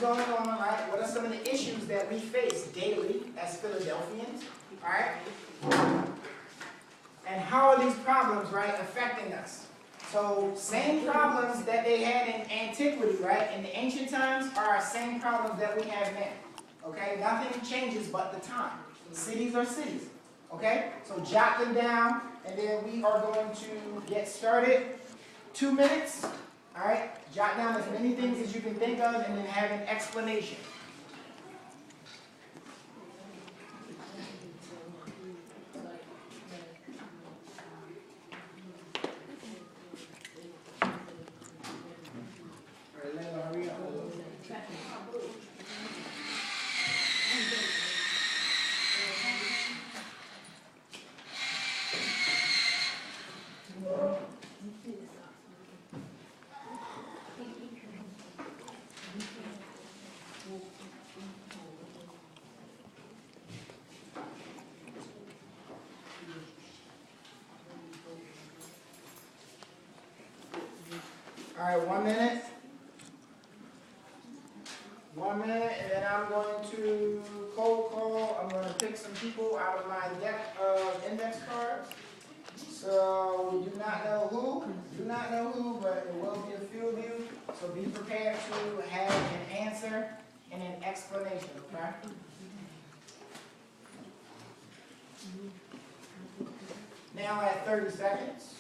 going on, right? What are some of the issues that we face daily as Philadelphians, right? And how are these problems, right, affecting us? So, same problems that they had in antiquity, right, in the ancient times, are our same problems that we have now. Okay? Nothing changes but the time. Cities are cities. Okay? So, jot them down, and then we are going to get started. 2 minutes. All right? Jot down as many things as you can think of, and then have an explanation. All right, 1 minute. 1 minute, and then I'm going to cold call. I'm going to pick some people out of my deck of index cards. So we do not know who, but it will be a few of you. So be prepared to have an answer and an explanation, okay? Now at 30 seconds.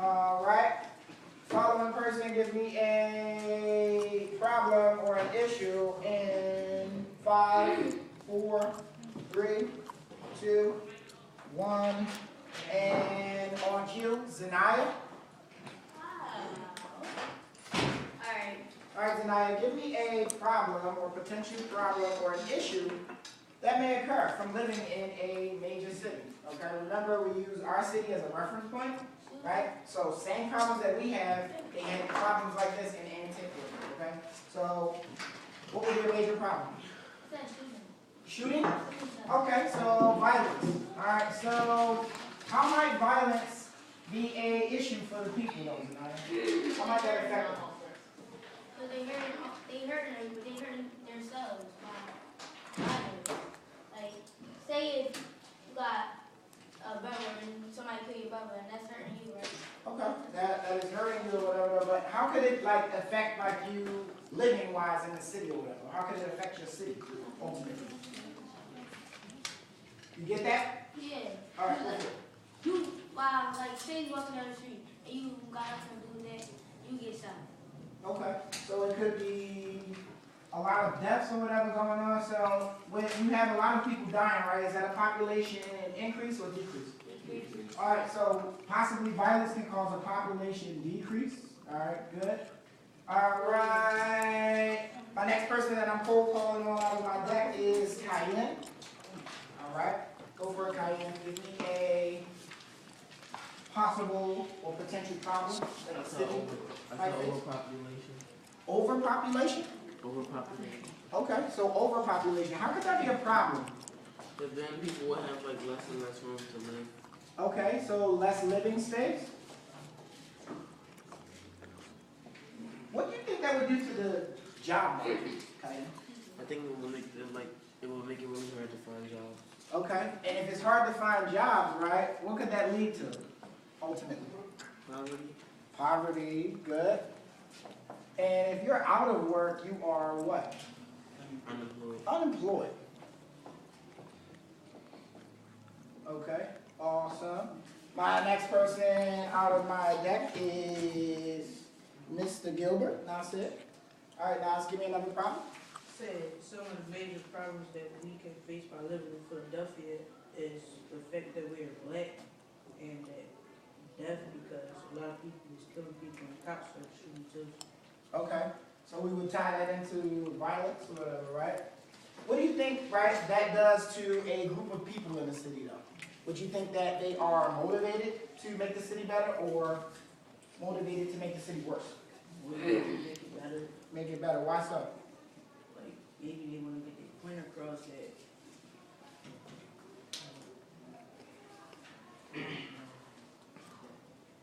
All right. Following person gives me a problem or an issue in 5, 4, 3, 2, 1, and on cue, Zanaya. All right, Zanaya, give me a problem or potential problem or an issue that may occur from living in a major city. Okay, remember we use our city as a reference point, right? So same problems that we have, they had problems like this in antiquity, okay? So what would be a major problem? Shooting? Okay, so violence. All right, so how might violence be a issue for the people, though, Zanaya? How might that affect them? Because they hurting themselves by violence. Like, say if you got a brother and somebody kill your brother, and that's hurting you, right? Okay, that is hurting you or whatever, but how could it like affect like you living wise in the city or whatever? How could it affect your city ultimately? You get that? Yeah. All right. Like, say you walking down the street and you got nothing to do with that, you get shot. Okay, so it could be a lot of deaths or whatever going on. So when you have a lot of people dying, right, is that a population increase or decrease? Decrease. All right, so possibly violence can cause a population decrease. All right, good. All right, my next person that I'm cold calling on out of my deck is Cayenne. All right, go for it, Cayenne. Give me a possible or potential problem that the city might face. Overpopulation. Overpopulation? Overpopulation. Okay, so overpopulation. How could that be a problem? But then people will have like less and less room to live. Okay, so less living space. What do you think that would do to the job market, Kaya? I think it will make it really hard to find jobs. Okay, and if it's hard to find jobs, right, what could that lead to, ultimately? Poverty. Poverty, good. And if you're out of work, you are what? Unemployed. Unemployed. Okay, awesome. My next person out of my deck is Mr. Gilbert, Nasir. All right, now give me another problem. Said some of the major problems that we can face by living in Philadelphia is the fact that we're black and that death, because a lot of people is killing people and cops are shooting too. Okay, so we would tie that into violence or whatever, right? What do you think, right, that does to a group of people in the city though? Would you think that they are motivated to make the city better or motivated to make the city worse? Would make it better, Make it better, why so? like, maybe they wanna get their point across that.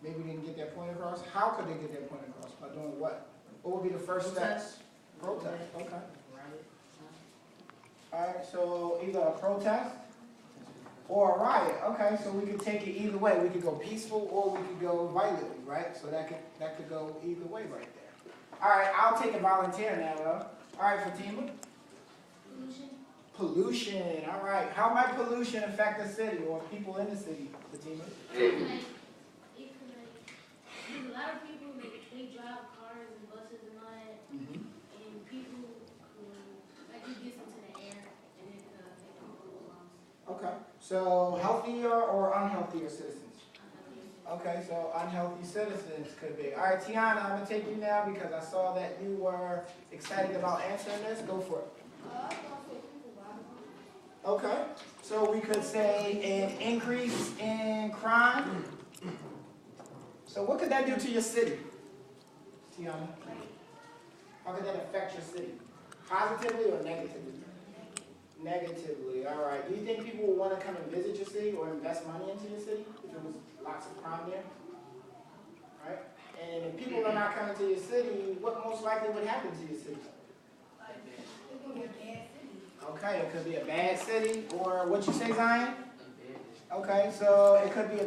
Maybe they didn't get their point across. How could they get their point across? By doing what? What would be the first step? Protest, okay. Riot. Alright, so either a protest or a riot. Okay, so we could take it either way. We could go peaceful or we could go violently, right? So that could go either way right there. Alright, I'll take a volunteer now though. Alright, Fatima. Pollution. Pollution, alright. How might pollution affect the city or people in the city, Fatima? Like, it could like, because a lot of people, they drive cars and buses and all that, and people like, it gets into the air, and it could affect people's lungs. Okay, so healthier or unhealthier citizens? Okay, so unhealthy citizens could be. All right, Tiana, I'm gonna take you now because I saw that you were excited about answering this. Go for it. Okay, so we could say an increase in crime. So what could that do to your city, Tiana? How could that affect your city? Positively or negatively? Negatively, all right. Do you think people would want to come and visit your city or invest money into your city if there was lots of crime there? Right? And if people are not coming to your city, what most likely would happen to your city? It could be a bad city. Okay, it could be a bad city, or what you say, Zion? Okay, so it could be a